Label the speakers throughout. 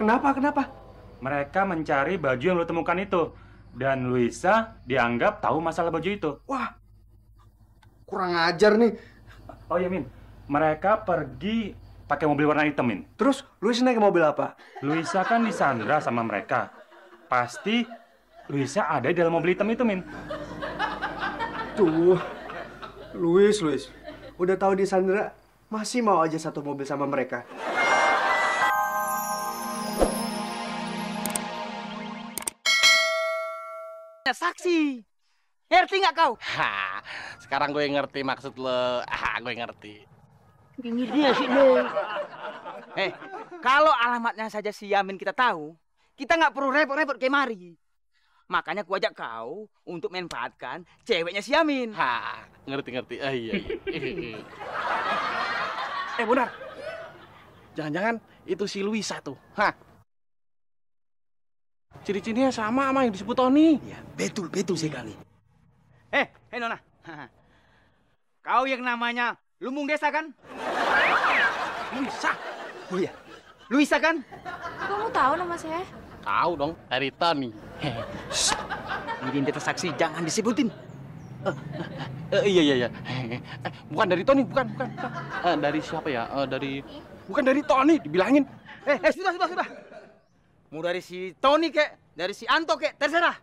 Speaker 1: Kenapa?
Speaker 2: Mereka mencari baju yang lo temukan itu. Dan Luisa dianggap tahu masalah baju itu.
Speaker 1: Wah, kurang ajar nih.
Speaker 2: Oh iya, Min. Mereka pergi pakai mobil warna hitam, Min.
Speaker 1: Terus Luisa naik mobil apa?
Speaker 2: Luisa kan disandra sama mereka. Pasti Luisa ada di dalam mobil hitam itu, Min.
Speaker 1: Tuh, Luis. Udah tahu disandra, masih mau aja satu mobil sama mereka.
Speaker 3: Saksi. Ngerti nggak kau?
Speaker 4: Sekarang gue ngerti maksud lo. Gue ngerti.
Speaker 3: Pinggirnya sih, Neng. Kalau alamatnya saja si Yamin kita tahu, kita nggak perlu repot-repot kemari. Makanya ku ajak kau untuk manfaatkan ceweknya si Yamin.
Speaker 4: Ngerti. Iya.
Speaker 1: Benar.
Speaker 4: Jangan-jangan itu si Luisa tuh. Ciri-cirinya sama yang disebut Tony.
Speaker 3: Ya, betul sekali. Nona. Kau yang namanya Lumbung Desa kan?
Speaker 4: Luisa.
Speaker 3: Oh iya. Luisa kan?
Speaker 5: Kamu tahu nama saya?
Speaker 4: Tahu dong, dari Tony.
Speaker 3: Identitas saksi jangan disebutin.
Speaker 4: Iya. Bukan dari Tony, bukan. Dari siapa ya? Bukan dari Tony, dibilangin.
Speaker 3: Sudah. Mau dari si Tony kek, dari si Anto kek, terserah.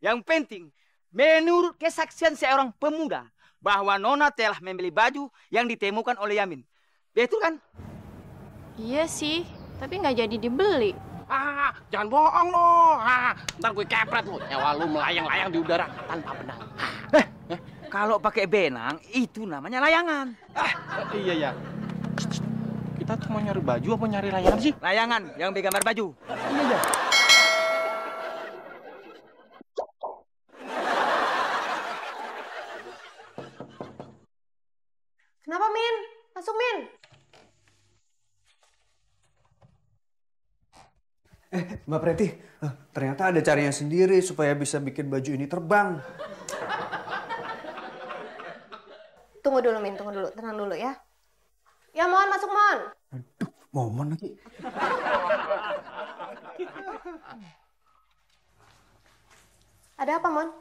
Speaker 3: Yang penting, menurut kesaksian seorang pemuda, bahwa Nona telah membeli baju yang ditemukan oleh Yamin. Betul kan?
Speaker 5: Iya sih, tapi nggak jadi dibeli.
Speaker 4: Jangan bohong lo. Ntar gue kepret lo. Nyawa lu melayang-layang di udara tanpa benang.
Speaker 3: Kalau pakai benang, itu namanya layangan.
Speaker 4: Iya. Kita tuh mau nyari baju apa nyari layangan sih?
Speaker 3: Layangan yang bergambar baju.
Speaker 4: Iya.
Speaker 6: Kenapa, Min? Masuk, Min.
Speaker 1: Mbak Preti, ternyata ada caranya sendiri supaya bisa bikin baju ini terbang.
Speaker 6: Tunggu dulu, Min. Tenang dulu ya. Ya, Mon. Masuk, Mon.
Speaker 1: Aduh, Momon lagi.
Speaker 6: Ada apa, Mon?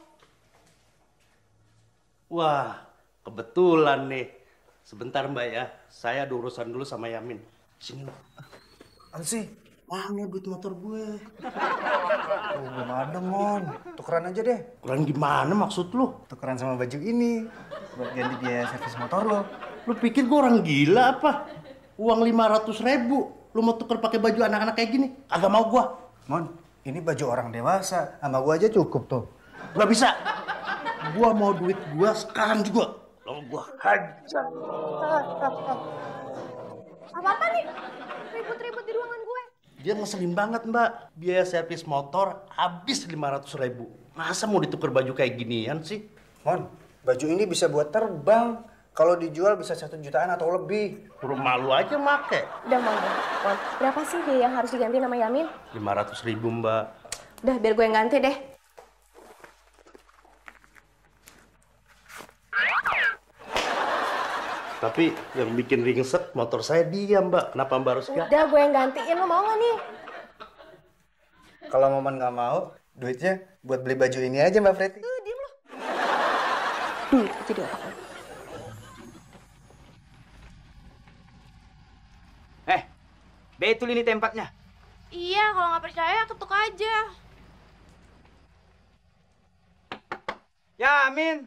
Speaker 7: Wah, kebetulan nih. Sebentar, Mbak ya. Saya ada urusan dulu sama Yamin. Sini, Mbak.
Speaker 1: Ansih.
Speaker 7: Mana duit motor gue?
Speaker 1: Belum ada, Mon. Tukeran aja deh.
Speaker 7: Tukeran gimana maksud lu?
Speaker 1: Tukeran sama baju ini. Buat ganti biaya servis motor lo.
Speaker 7: Lu pikir gue orang gila apa? Uang 500.000. Lu mau tuker pakai baju anak-anak kayak gini? Agak mau gua.
Speaker 1: Mon, ini baju orang dewasa. Sama gua aja cukup tuh.
Speaker 7: Gak bisa. Gua mau duit gua sekarang juga. Lo gua hajar.
Speaker 6: Apa-apa nih? Ribut-ribut di ruangan gue.
Speaker 7: Dia ngeselin banget, Mbak. Biaya servis motor habis 500.000. Masa mau ditukar baju kayak ginian sih?
Speaker 1: Mon, baju ini bisa buat terbang. Kalau dijual bisa 1 jutaan atau lebih.
Speaker 7: Rumah lu aja make.
Speaker 6: Udah, Mon. Berapa sih biaya yang harus diganti nama Yamin?
Speaker 7: 500.000, Mbak.
Speaker 6: Udah, biar gue yang ganti deh.
Speaker 7: Tapi yang bikin ringsek motor saya dia, Mbak. Kenapa Mbak harus ganti?
Speaker 6: Udah, gue yang gantiin. Lo mau gak nih?
Speaker 1: Kalau Momon nggak mau, duitnya buat beli baju ini aja, Mbak Preti.
Speaker 6: Diem lo. Duit aja dia.
Speaker 3: Betul ini tempatnya.
Speaker 5: Iya, kalau nggak percaya ketuk aja.
Speaker 3: Yamin.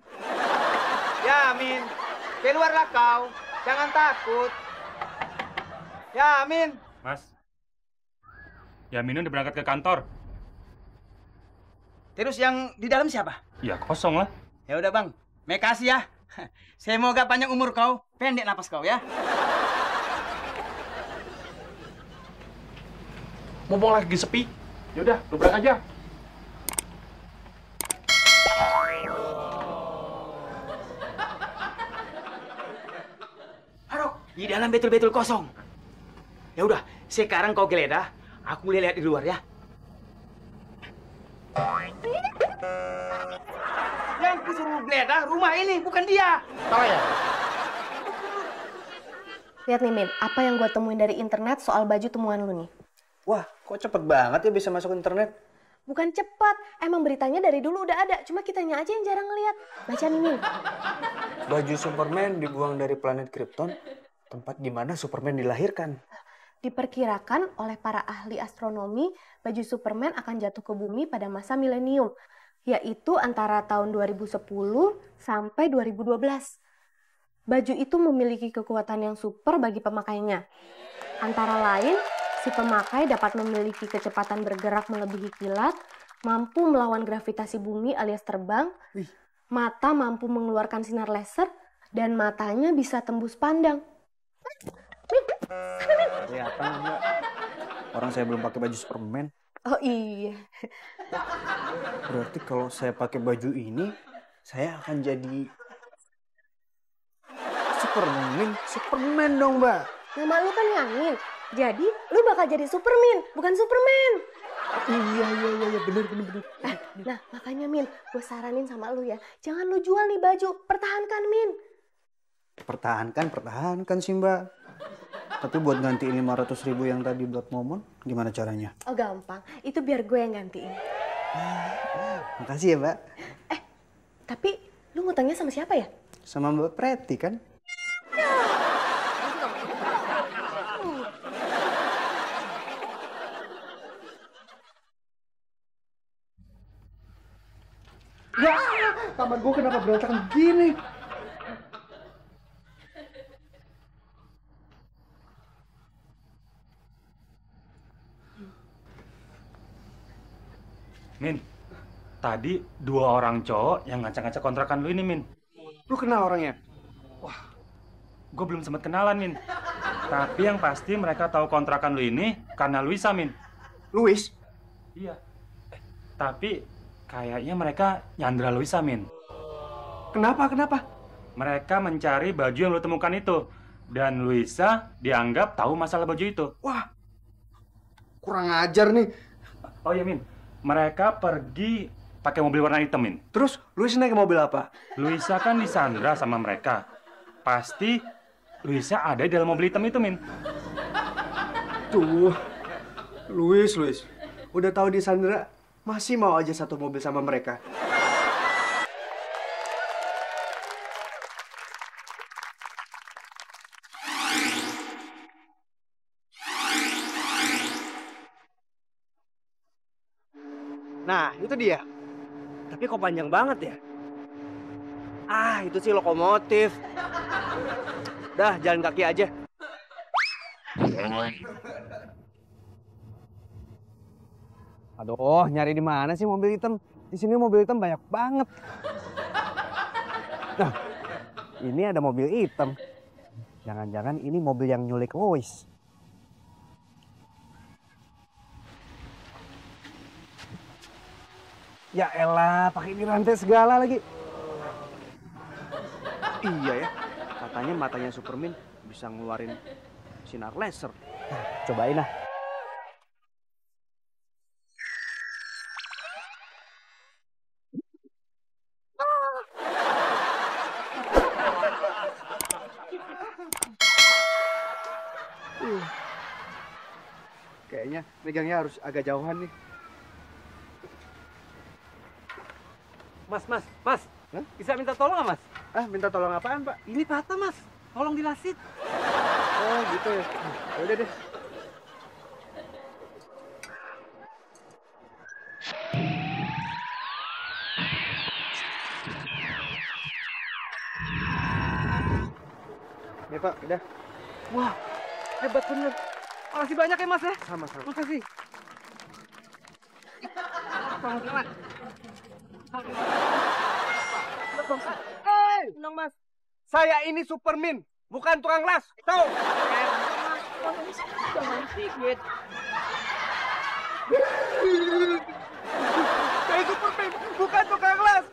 Speaker 3: Keluarlah kau. Jangan takut. Yamin.
Speaker 2: Mas, Yamin udah berangkat ke kantor.
Speaker 3: Terus yang di dalam siapa?
Speaker 2: Ya kosong lah.
Speaker 3: Ya udah, Bang. Makasih ya. Semoga panjang umur kau, pendek napas kau ya.
Speaker 4: Mumpung lagi sepi. Yaudah, dobrak aja.
Speaker 3: Aduh, di dalam betul-betul kosong. Ya udah, sekarang kau geledah, aku lihat di luar ya. Yang kusuruh geledah rumah ini, bukan dia.
Speaker 4: Salah ya?
Speaker 6: Lihat nih, Min. Apa yang gue temuin dari internet soal baju temuan lu nih.
Speaker 1: Wah, kok cepet banget ya bisa masuk internet?
Speaker 6: Bukan cepat, emang beritanya dari dulu udah ada, cuma kitanya aja yang jarang ngeliat. Baca nih, Min.
Speaker 1: Baju Superman dibuang dari planet Krypton, tempat di mana Superman dilahirkan.
Speaker 6: Diperkirakan oleh para ahli astronomi, baju Superman akan jatuh ke bumi pada masa milenium, yaitu antara tahun 2010 sampai 2012. Baju itu memiliki kekuatan yang super bagi pemakainya. Antara lain, si pemakai dapat memiliki kecepatan bergerak melebihi kilat, mampu melawan gravitasi bumi alias terbang, mata mampu mengeluarkan sinar laser, dan matanya bisa tembus pandang.
Speaker 1: Kelihatan enggak? Orang saya belum pakai baju Superman.
Speaker 6: Oh iya.
Speaker 1: Berarti kalau saya pakai baju ini, saya akan jadi Superman dong, Mbak.
Speaker 6: Nama lu kan Yamin. Jadi lu bakal jadi Superman, bukan Superman.
Speaker 1: Iya, bener.
Speaker 6: Nah, makanya Min, gue saranin sama lu ya, jangan lu jual nih baju, pertahankan Min.
Speaker 1: Pertahankan sih, Mbak. Tapi buat gantiin 500.000 yang tadi buat Momon, gimana caranya?
Speaker 6: Oh gampang, itu biar gue yang gantiin.
Speaker 1: Makasih ya, Mbak.
Speaker 6: Tapi lu ngutangnya sama siapa ya?
Speaker 1: Sama Mbak Preti kan? Ya, kamar gue kenapa berantakan begini?
Speaker 2: Min, tadi 2 orang cowok yang ngacak-ngacak kontrakan lu ini, Min.
Speaker 1: Lu kenal orangnya?
Speaker 2: Gue belum sempat kenalan, Min. Tapi yang pasti mereka tahu kontrakan lu ini karena Luisa, Min.
Speaker 1: Luis?
Speaker 2: Iya. Tapi kayaknya mereka nyandra Luisa, Min.
Speaker 1: Kenapa?
Speaker 2: Mereka mencari baju yang lu temukan itu. Dan Luisa dianggap tahu masalah baju itu.
Speaker 1: Wah, kurang ajar nih.
Speaker 2: Oh iya, Min. Mereka pergi pakai mobil warna hitam, Min.
Speaker 1: Terus Luis naik mobil apa?
Speaker 2: Luisa kan disandra sama mereka. Pasti Luisa ada di dalam mobil hitam itu, Min.
Speaker 1: Tuh, Luis. Udah tahu disandra, masih mau aja satu mobil sama mereka. Nah, itu dia. Tapi kok panjang banget ya? Ah, itu sih lokomotif. Dah, jalan kaki aja. Aduh, nyari di mana sih mobil hitam? Di sini mobil hitam banyak banget. Nah, ini ada mobil hitam. Jangan-jangan ini mobil yang nyulik Lois. Ya elah, pakai ini rantai segala lagi. Iya ya, katanya matanya Superman bisa ngeluarin sinar laser. Cobain lah. Kayaknya megangnya harus agak jauhan nih.
Speaker 3: Mas.
Speaker 1: Hah?
Speaker 3: Bisa minta tolong nggak, Mas?
Speaker 1: Minta tolong apaan, Pak?
Speaker 3: Ini patah, Mas. Tolong dilasit.
Speaker 1: Oh, gitu ya. Udah deh. Nih, Pak, udah.
Speaker 3: Wah, hebat bener. Makasih banyak ya, Mas ya.
Speaker 1: Sama-sama.
Speaker 3: Makasih.
Speaker 1: Tenang, Mas. Saya ini Superman, bukan tukang las. Tahu?
Speaker 3: Sedikit.
Speaker 1: Saya Superman, bukan tukang las.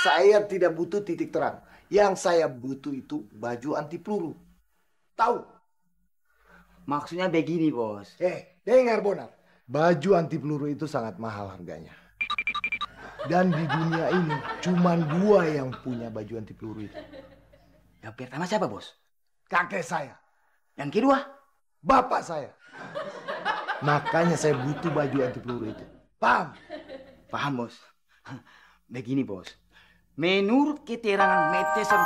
Speaker 7: Saya tidak butuh titik terang. Yang saya butuh itu baju anti peluru. Tahu?
Speaker 3: Maksudnya begini, Bos.
Speaker 7: Dengar Bonar. Baju anti peluru itu sangat mahal harganya. Dan di dunia ini cuma 2 yang punya baju anti peluru itu.
Speaker 3: Yang pertama siapa, Bos?
Speaker 7: Kakek saya.
Speaker 3: Yang kedua,
Speaker 7: Bapak saya. Makanya saya butuh baju anti peluru itu. Paham?
Speaker 3: paham bos? Begini bos, menurut keterangan Metesan